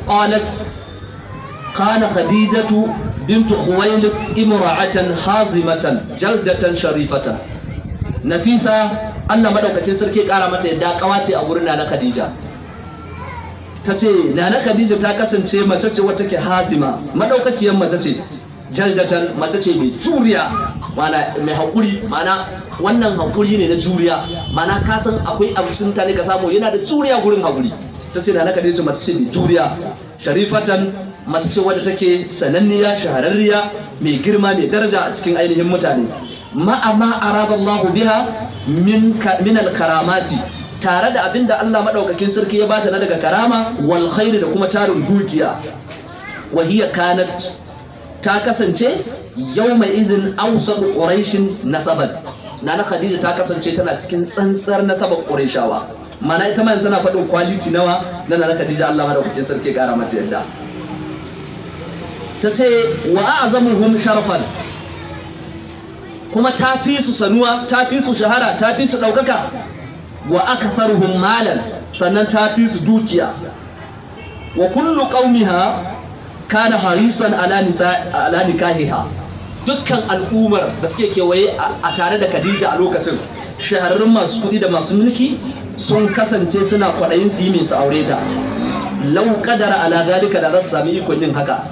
قالت كان خديجة بنت خويلد امرأة حازمة جلدة شريفة نفيسة Allah madaukakin sarki kara mata yadda kawace a gurin Nana Khadija tace Nana Khadija ta kasance mace ce wacce take hazima madaukakiyar mace ce jaldatan mace ce mai juriya mana mai hakuri mana wannan hakuri ne na juriya mana ka san akwai abincin ta ne ka samu yana da juriya gurin hakuri tace Nana Khadija mace ce mai juriya sharifatan mace ce wadda take sananniya shahararriya mai girma mai daraja a cikin ainihin mutane ma'ama aradallahu biha min al-karamati tare da abinda Allah madaukakin sarki ya bata na daga karama wal khairi da kuma tarin dukiya wa hiya kanat ta kasance yawma izin awsat quraish nasaban Nana Khadija ta kasance tana cikin tsantsar nasabar qurayshawa mana ita ma tana faɗin quality nawa na Nana Khadija Allah madaukakin sarki ya kara mata yadda tace wa a'zamuhum sharafan kuma ta fi su sanuwa ta fi su shahara ta fi su ɗaukaka wa aktharuhum malan sannan ta fi su dukiya wa kullu qaumiha kana harisan ala nikahiha dukkan al'ummar da suke kewaye a tare da Khadija a lokacin shahararrun masu kuɗi da masu mulki sun kasance suna kwaɗayin su yi mai su aure ta lau qadara ala zalika da zasu sami ikon yin haka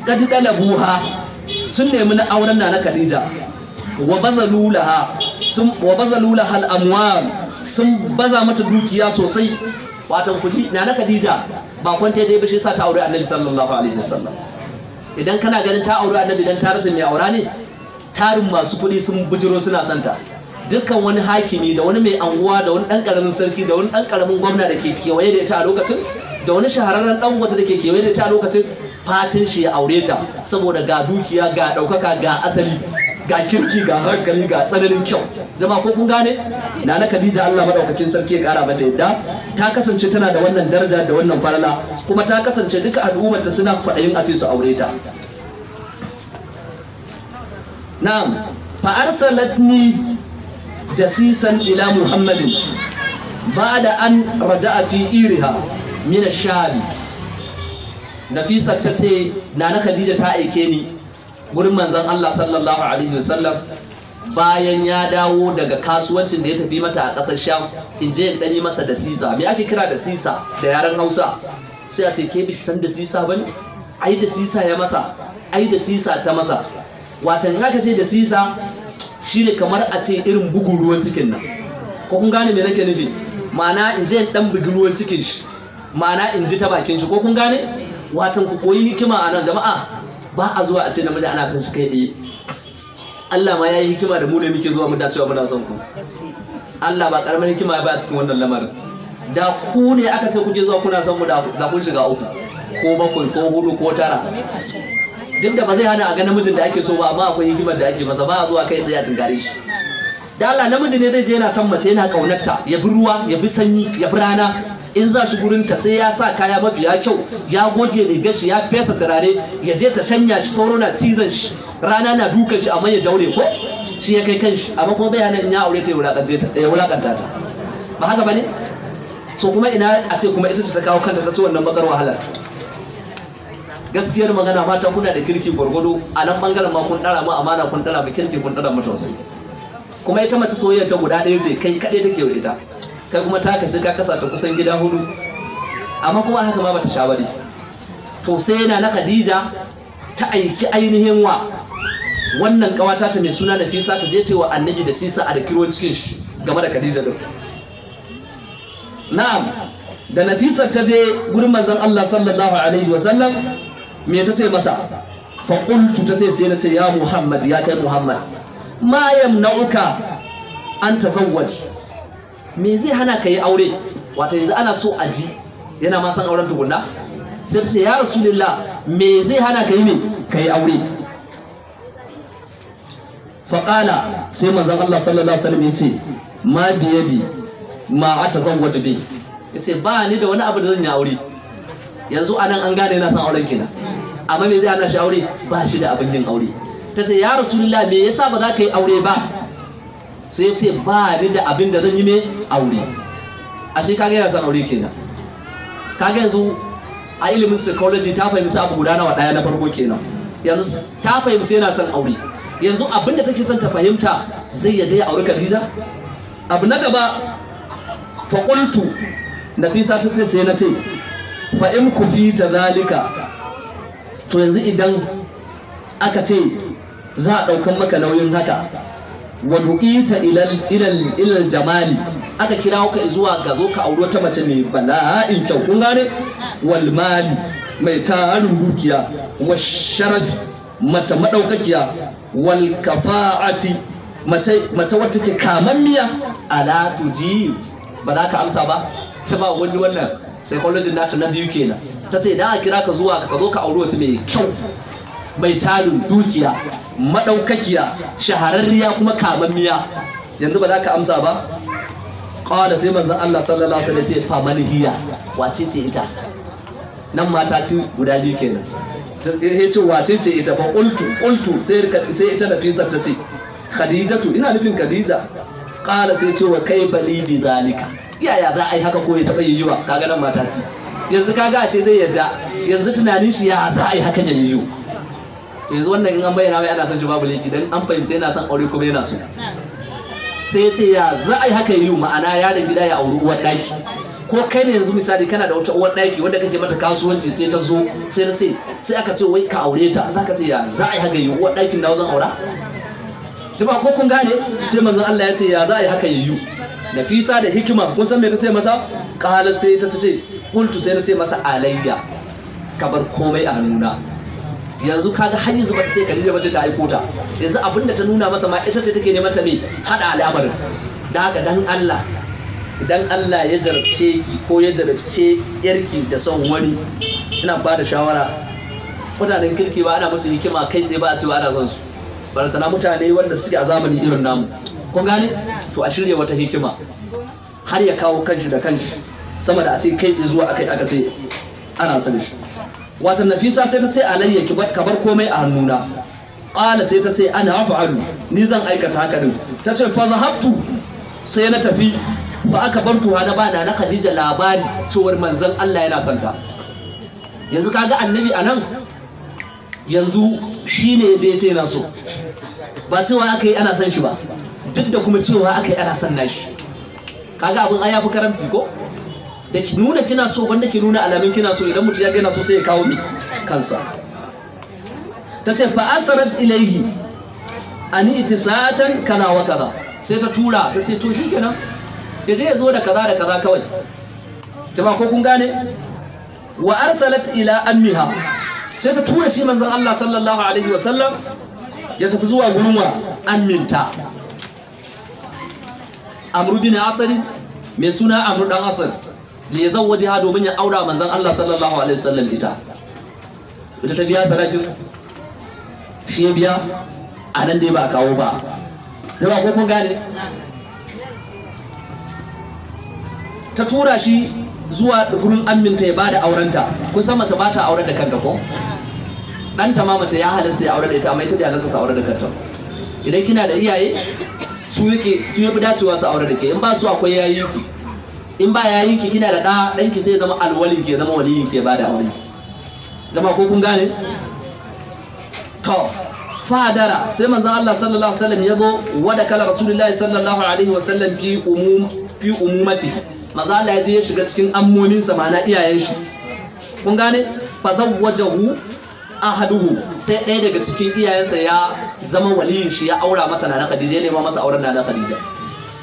kad dalabuha sun nemi na auren Nana Khadija wa bazalu laha al-amwal sun baza mata dukiya sosai watan kuji Nana Khadija ba kwanta ta yi bashi sa ta aure Annabi sallallahu alaihi wasallam idan kana ganin ta aure Annabi dan ta rasa mai aura ne tarin masu kuɗi sun bujiro suna santa dukkan wani hakimi da wani mai anguwa da wani dan karamin sarki da wani dan karamin gwamna da ke kewaye da ita a lokacin da wani shahararren dan wata da ke kewaye da ita a lokacin fatin shi ya aure ta saboda ga dukiya ga daukaka ga asali ga kirki ga hankali ga tsananin kyau jama'a ko kun gane Nana Khadija Allah madaukakin sarki ya kara mata yadda ta kasance tana da wannan daraja da wannan falala kuma ta kasance duka al'ummar ta suna kwadayin a ce su aure ta na'am fa arsalatni dasisan ila Muhammadin ba'da an raja'a fi iriha min ash-sham Nafisa ta ce Nana Khadija ta aike ni gurin manzon Allah sallallahu alaihi wasallam bayan ya dawo daga kasuwancin da ya tafi mata a ƙasar Sham in je in dani masa da sisa me ake kira da sisa da yaren Hausa sai a ce ke biki san da sisa bane ai da sisa ya masa ai da sisa ta masa watan haka ce da sisa shine kamar a ce irin bugun ruwan cikin nan ko kun gane me nake nufi ma'ana in je in dan bugi ruwan cikin shi ma'ana in ji ta bakin shi ko kun gane watan ku koyi hikima a nan jama'a ba a zuwa a ce namiji ana son shi kai ɗaya Allah ma ya yi hikima da mu ne muke zuwa mu da cewa muna son ku Allah ba karamin hikima ba a cikin wannan lamarin da ku ne aka ce kuke zuwa kuna son mu da kun shiga uku ko bakwai ko hudu ko tara duk da ba zai hana a ga namijin da ake so ba amma akwai hikimar da ake masa ba a zuwa kai tsaye a tunkare shi da Allah namiji ne zai je yana son mace yana kaunarta ya bi ruwa ya bi sanyi ya bi rana in za shi gurinta sai ya sa kaya mafiya kyau ya goge rigar shi ya fesa turare ya je ta shanya shi sauro na cizon shi rana na dukan shi amma ya daure ko shi ya kai kan shi amma kuma bai hana in ya aure ta ya wulakanta ta ba haka bane so kuma ina a ce kuma ita ce ta kawo kanta ta ci wannan bakar wahalar gaskiyar magana mata kuna da kirki gwargwado a nan bangaren ma kun dara mu amana kun dara mu kirki kun dara mu tausayi kuma ita mace soyayya ta guda ɗaya ce kai kaɗai take wa ita kai kuma ta kasi ka kasa ta kusan gida hudu amma kuma haka ma bata shawari to sai Nana Khadija ta aiki ainihin wa wannan kawata ta mai suna Nafisa ta je ta wa Annabi da sisa a da kiro cikin shi game da Khadija din na'am da Nafisa ta je gurin manzon Allah sallallahu alaihi wasallam me ta ce masa fa qultu ta ce sai na ce ya Muhammad ya kai Muhammad ma yamna'uka an tazawwaj me zai hana ka yi aure wata yanzu ana so a ji yana ma san auren tukunna sai ta ce ya rasulullah me zai hana ka yi me ka yi aure faƙala sai manzon Allah sallallahu alaihi wasallam ya ce ma biyadi ma atazawwaju bi ya ce ba ni da wani abu da zan yi aure yanzu anan an gane yana san auren kina amma me zai hana shi aure ba shi da abin yin aure ta ce ya rasulullah me yasa ba za ka yi aure ba sai ya ce ba ni da abin da zan yi mai aure ashe kaga yana san aure kenan kaga yanzu a ilimin psychology ta fahimci abu guda nawa ɗaya na farko kenan. Yanzu ta fahimci yana son aure, yanzu abinda take son ta fahimta zai yadda ya auri Khadija. Abu na gaba, faƙultu, Nafisa ta ce sai na ce fa'in ku fi ta zalika, to yanzu idan aka ce za a ɗaukan maka nauyin haka, wa du'ita ilal jamali, aka kira ka zuwa ga zo ka auri wata mace mai bala'in kyau, kun gane, wal mali, mai tarin dukiya, wa sharafi, mace madaukakiya, wal kafa'ati, mace wata ke kamammiya, ala tujib, ba za ka amsa ba. Ta ba wani wannan psychology nata na biyu kenan. Ta ce idan a kira ka zuwa ka zo ka auri wata mai kyau, mai tarin dukiya, madaukakiya, shahararriya kuma kamammiya, yanzu ba za ka amsa ba. Qala sai manzon Allah sallallahu alaihi wasallam ya ce fa man hiya, wace ce ita? Nan mata ci guda biyu kenan. Ya ce wace ce ita? Fa qultu sai ita Nafisa ta ce Khadijatu, ina nufin Khadija. Qala sai ce wa kaifa li bi zalika, yaya za a yi haka ko ya taɓa yiwuwa? Kaga nan mata ci, yanzu kaga ashe zai yadda, yanzu tunanin shi ya za a yi hakan ya yiwu. Yanzu wannan in an bayyana mai ana son shi babu laifi, dan an fahimta yana son aure kuma yana so. Sai ya ce ya za a yi haka yiwu, ma'ana yaron gida ya auri uwar ɗaki. Ko kai ne yanzu misali kana da wata uwar ɗaki wanda kake mata kasuwanci, sai ta zo sai aka ce wai ka aure ta, za ka ce ya za a yi haka yiwu, uwar ɗakin da zan aura? Jama'a ko kun gane? Sai manzon Allah ya ce ya za a yi haka yiwu. Nafisa da hikima kun san me ta ce masa? Qalat sai ta ce qultu sai na ce masa alayya, ka bar komai a hannuna. Yanzu kaga har yanzu ba ta ce Khadija bace ta aiko ta, yanzu abinda ta nuna masa ma ita ce take neman ta me hada al'amarin. Da haka dan Allah, idan Allah ya jarabce ki ko ya jarabce yarki da son wani, ina ba da shawara, mutanen kirki ba ana musu hikima kai tsaye ba a cewa ana son su, barantana mutane wanda suke a zamani irin namu, kun gane? To a shirya wata hikima har ya kawo kanshi da kanshi, sama da a ce kai tsaye zuwa aka ce ana son shi. Wata Nafisa sai ta ce alayya, ka bar komai a hannuna. Qala sai ta ce ana fa'alu, ni zan aikata haka din. Ta ce fa zahabtu, sai na tafi, fa aka bar tuwa na bana na Khadija labari cewar manzon Allah yana son ta. Yanzu kaga annabi anan yanzu shine yaje ce na so, ba cewa aka yi ana son shi ba, duk da kuma cewa aka yi ana son nashi. Kaga abin ai yafi karamci ko? Da ki nuna kina so, wanda ki nuna alamin kina so, idan mutum ya ga yana so sai ya kawo mi kansa. Ta ce fa asarat ilaihi ani itisatan kaza wa kaza, sai ta tura ta ce to shikenan ya je ya zo da kaza da kaza kawai. Jama'a ko kun gane? Wa arsalat ila ammiha, sai ta tura shi manzon Allah sallallahu alaihi wa sallam ya tafi zuwa gurin wa amminta, Amr bin Asad, mai suna Amr dan Asad, li yazawwajiha, domin ya aura manzon Allah sallallahu alaihi wasallam ita ta biya sadakin, shi ya biya, a nan dai ba a kawo ba. Jama'a ko kun gane? Ta tura shi zuwa gurin amminta ya bada aurenta. Kusan mace ba ta aure da kanta ko? Ɗanta ma mace ya halasta ya aure da ita, amma ita bai halasta ta aure da kanta. Idan kina da iyaye su yafi dacewa su aure da ke, in ba su akwai yayi ki, in ba yayi ki kina da ɗanki sai ya zama alwalin ki, ya zama waliyin ki ya bada aure. Jama'a ko kun gane? To fadara sai manzon Allah sallallahu alaihi wasallam ya zo, wada kala rasulullahi sallallahu alaihi wasallam fi umumati, manzon Allah ya je ya shiga cikin ammoninsa, ma'ana iyayen shi, kun gane? Fa zawwajahu ahaduhu, sai ɗaya daga cikin iyayensa ya zama waliyin shi, ya aura masa na Khadija, ya nema masa auren na Khadija.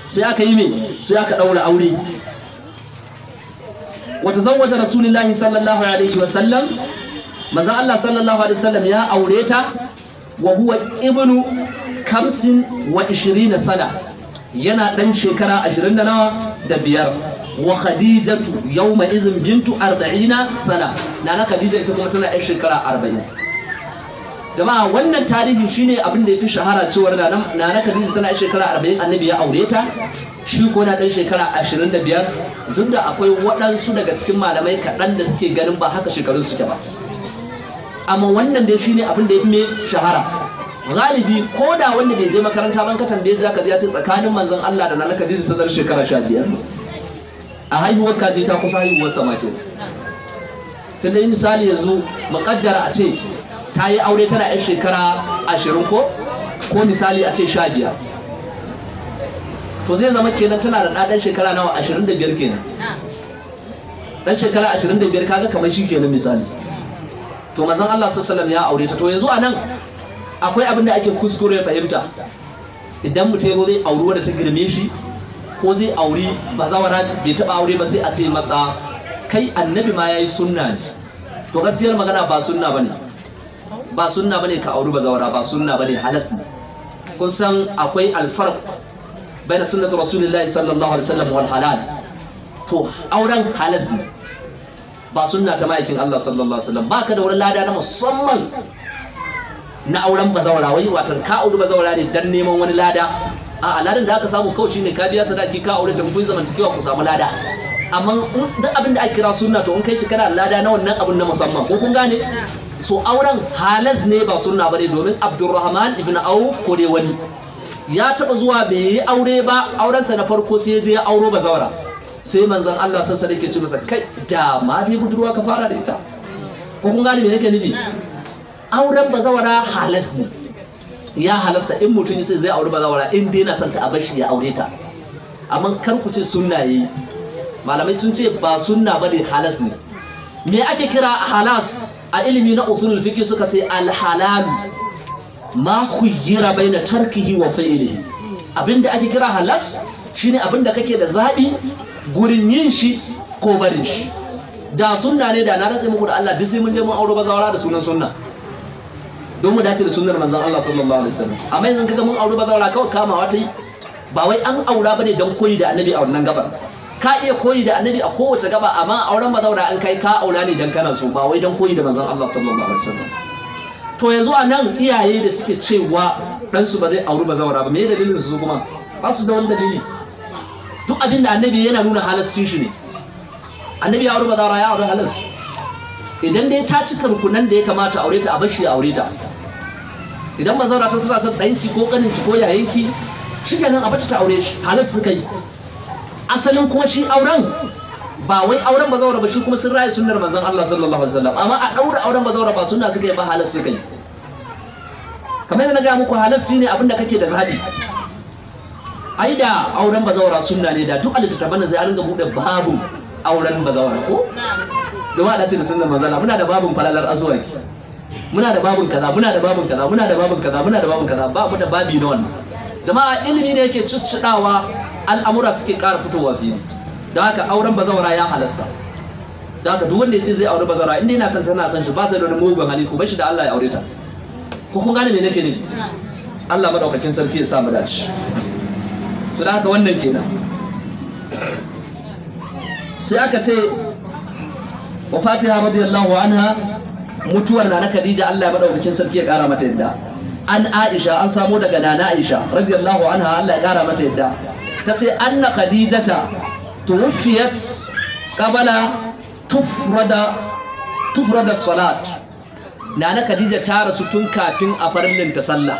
Sai aka yi me? Sai aka daura aure. Wa tazawwaja rasulullahi sallallahu alaihi wasallam, manzo Allah sallallahu alaihi wasallam ya aure ta, wa huwa ibnu 25 sana, yana dan shekara 20 da nawa da biyar. Wa Khadijatu yawma izin bintu 40 sana, nana Khadija ita kuma tana 'yar shekara 40. Jama'a wannan tarihi shine abin da yafi shahara, cewar nana Khadija tana 'yar shekara 40 annabi ya aure ta, shi ko na dan shekara 25. Duk da akwai waɗansu daga cikin malamai kaɗan da suke ganin ba haka shekarun suke ba, amma wannan dai shine abin da yafi mai shahara. Galibi ko da wanda bai je makaranta ban ka tambaye zaka ji ya ce tsakanin manzon Allah da nana Khadija sai shekara 15. A haihuwar kaji ta kusa haihuwar sama ke. tunda misali yanzu muƙaddara a ce ta yi aure tana yan shekara 20 ko misali a ce 15, to zai zama kenan tana da ɗan shekara nawa 25 kenan, ɗan shekara 25 kaga kamar shi kenan misali. To manzon Allah sallallahu alaihi wasallam ya aure ta. To yanzu a nan akwai abin da ake kuskure fahimta, idan mutum zai auri wadda ta girme shi ko zai auri bazawara bai taɓa aure ba sai a ce masa kai annabi ma yayi sunna ne. To gaskiyar magana ba sunna bane, ba sunna bane ka auri bazawara, ba sunna bane, halas ne. Kun san akwai alfarq baina sunnatu rasulillahi sallallahu alaihi wasallam wal halal. To auren halas ne, ba sunna ta ma'aikin Allah sallallahu alaihi wasallam. Baka da wani lada na musamman na auren bazawara, wai watan ka auri bazawara ne dan neman wani lada. A ladan da aka samu kawai shine ka biya sadaki ka aure ta, kun zamantakewa ku samu lada. Amma duk abin da ake kira sunna to in kai shi kana lada na wannan abin na musamman, ko kun gane? So auren halas ne ba sunna bane, domin Abdurrahman ibn Auf ko dai wani ya taba zuwa bai yi aure ba, aurensa na farko sai ya je ya auro bazawara. Sai manzon Allah sassa da ke ce masa kai da ma dai budurwa ka fara da ita, ko kun gane me yake nufi? Auren bazawara halas ne, ya halasta in mutum sai zai auri bazawara in dai na son ta a bashi ya aure ta. Amma kar ku ce sunna yayi, malamai sun ce ba sunna bane, halas ne. Me ake kira halas a ilimi na usulul fiqh? Suka ce al halal ma khuyyira baina tarkihi wa fi'lihi. Abinda ake kira halas shine abinda kake da zabi gurin yin shi ko barin shi. Da sunna ne da na rantsa muku da Allah duk sai mun je mun aure bazawara da sunan sunna, don mu dace da sunnar manzon Allah sallallahu alaihi wasallam. Amma yanzu kaga mun aure bazawara kawai kamawa ta yi, ba wai an aura bane don koyi da annabi a wannan gabar. Ka iya koyi da annabi a kowace gaba, amma auren bazawara an kai ka aura ne dan kana so, ba wai don koyi da manzon Allah sallallahu alaihi wasallam. To yanzu a nan iyaye da suke cewa ɗansu ba zai auri bazawara ba, me dalilin su kuma? Ba su da wani dalili. Duk abin da annabi yana nuna halascin shi ne. Annabi ya auri bazawara, ya auri halas. Idan dai ta cika rukunan da ya kamata aure ta, a bashi ya aure ta. Idan bazawara ta tana son ɗanki ko ƙaninki ko yayanki, shi kenan a bata ta aure shi, halas suka yi. Asalin kuma shi auren ba wai auren bazawara ba, shi kuma sun raye sunnar manzon Allah sallallahu alaihi wasallam. Amma a daura auren bazawara ba sunna suka yi ba, halas suka yi. Kamar yadda na ga muku, halas shine abin da kake da zabi. Ai da auren bazawara sunna ne, da duk alittattafan da zai ringa bude babu auren bazawara ko? Domin a dace da sunnar manzon Allah. Muna da babun falalar azwaki, muna da babun kaza, muna da babun kaza, muna da babun kaza, muna da babun kaza, ba mu da babi na wannan. Jama'a ilimi ne yake cuccudawa, al'amura suke ƙara fitowa fili. Da haka auren bazawara ya halasta. Da haka duk wanda ya ce zai aure bazawara, inda yana son tana son shi, ba ta da wani mugun hali, ku bar shi da Allah ya aure ta. Ko kun gane me nake nufi? Allah madaukakin sarki ya sa mu dace. To da haka wannan kenan. Sai aka ce wa Fatiha radiyallahu anha, mutuwar Nana Khadija, Allah madaukakin sarki ya ƙara mata yadda. An Aisha, an samu daga Nana Aisha radiyallahu anha, Allah ya ƙara mata yadda. Tace anna Khadijata tuwfiyat qabla tufrada salat. Nana Khadija ta rasu tun kafin a farlinta sallah.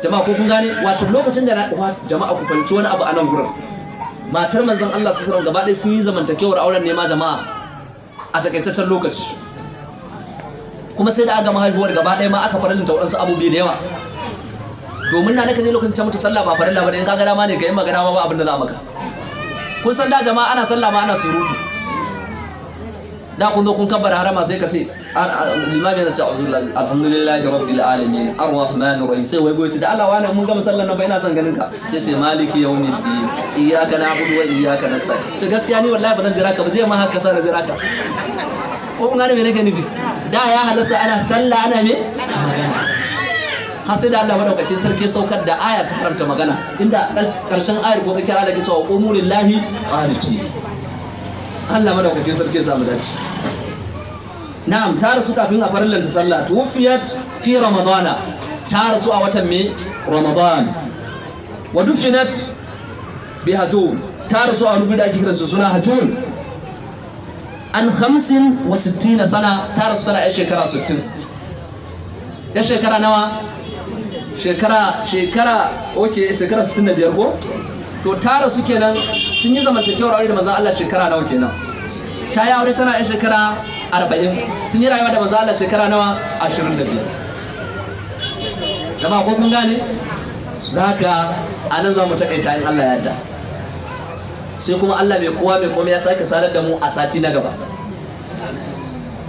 Jama'a ko kun gane? Wato lokacin da jama'a ku fahimci wani abu a nan gurin, matar manzon Allah sallallahu alaihi wasallam gaba ɗaya sun yi zamantakewar auren ne ma jama'a a takaitaccen lokaci, kuma sai da aka mahaifuwar gaba ɗaya ma aka farlinta waɗansu abubuwa da yawa. Domin Nana Khadija lokacin ta mutu sallah ba farilla bane, in ka ga dama ne ka yi magana ma ba abin da za maka. Kun san da jama'a ana sallah ma ana surutu. Da kun zo kun kabbara harama sai ka ce limami yana ce alhamdulillahi rabbil alamin arrahmanir rahim, sai wai goyi da Allah wani mun gama sallar nan ba ina son ganin ka, sai ce maliki yawmiddin iyyaka na'budu wa iyyaka nasta'in. To gaskiya ni wallahi ba zan jira ka ba, je ma haka sa na jira ka. Ko kun gane me nake nufi? Da ya halasta ana sallah ana me har sai da Allah madaukakin sarki saukar da aya ta haramta magana, inda karshen ayar ko kira da ke cewa qumu lillahi qanitin. Allah madaukakin sarki ya samu dace. Na'am, ta rasu kafin a farillanta sallah. Tuwfiyat fi ramadana, ta rasu a watan me Ramadan. Wa dufinat bi Hajun, ta rasu a rubuta ake kira suna Hajun. An 65 sana, ta rasu tana yar shekara 60. Yar shekara nawa? Shekara 65 ko? To ta rasu kenan, sun yi zamantakewar aure da manzon Allah shekara nawa kenan? Ta yi aure tana yan shekara 40 sun yi rayuwa da manzo Allah shekara nawa 25 jama'a ko kun gane haka anan za mu takaita in Allah ya yarda sai kuma Allah mai kowa mai komai ya sake sadar da mu a sati na gaba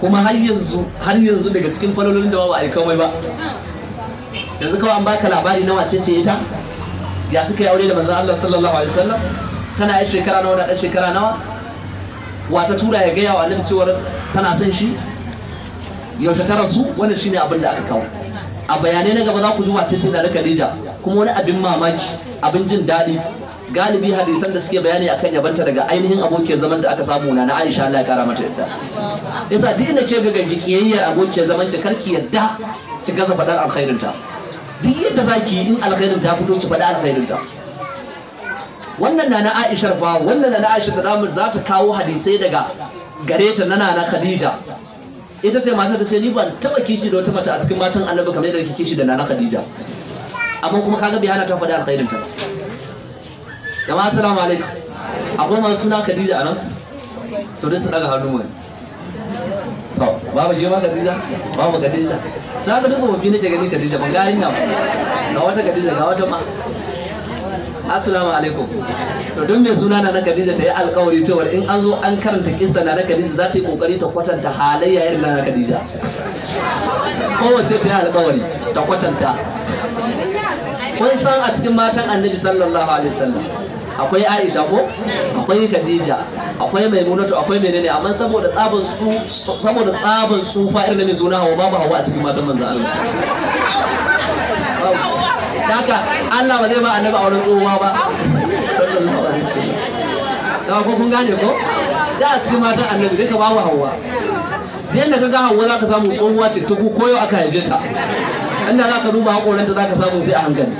kuma har yanzu daga cikin falolin da ba a yi komai ba yanzu kawai an baka labari na wace ce ita ya suka yi aure da manzon Allah sallallahu alaihi wasallam tana yi shekara nawa da dan shekara nawa wata tura ya gaya wa annabi cewa tana son shi yaushe ta rasu wannan shine abin da aka kawo a bayanai na gaba za ku ji wace ce da Khadija kuma wani abin mamaki abin jin daɗi galibi hadisan da suke bayani akan yabanta daga ainihin abokiyar zaman da aka samu na Aisha Allah ya kara mata yadda yasa duk inda ke ga kiyayyar abokiyar zaman ki karki yadda ki gaza faɗar alkhairin ta duk yadda zaki in alkhairin ta fito ki faɗa alkhairin ta wannan na Aisha fa wannan na Aisha da za ta kawo hadisai daga gare ta na Khadija ita ce mata ta ce ni ban taba kishi da wata mace a cikin matan Annabi kamar yadda kike kishi da Nana Khadija amma kuma kaga bai hana ta faɗa alkhairin ta jama'a assalamu alaikum akwai masu suna Khadija anan to dai su daga hannu mu to babu je ma Khadija babu Khadija na ga dutse mafi nake gani Khadija ban ga ina ga wata Khadija ga wata ma assalamu alaikum to don me suna na Khadija ta yi alƙawari cewa in an zo an karanta kissa na Khadija za ta yi kokari ta kwatanta halayya irin na Khadija kowace ta yi alƙawari ta kwatanta kun san a cikin matan Annabi sallallahu alaihi wasallam akwai Aisha ko akwai Khadija akwai Maimunatu akwai menene amma saboda tsaban tsufa irin da mai suna Hawa babu Hawa a cikin matan manzon Allah haka Allah ba zai ba Annabi auren tsohuwa ba sallallahu alaihi wasallam da ko kun gane ko da a cikin matan Annabi duka babu Hawa da yanda kaga Hawa zaka samu tsohuwa ce ta koyo aka haife ta inda zaka duba hakoranta zaka samu sai a hankali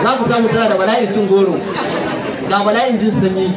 zaka samu tana da bala'in cin goro ga bala'in jin sanyi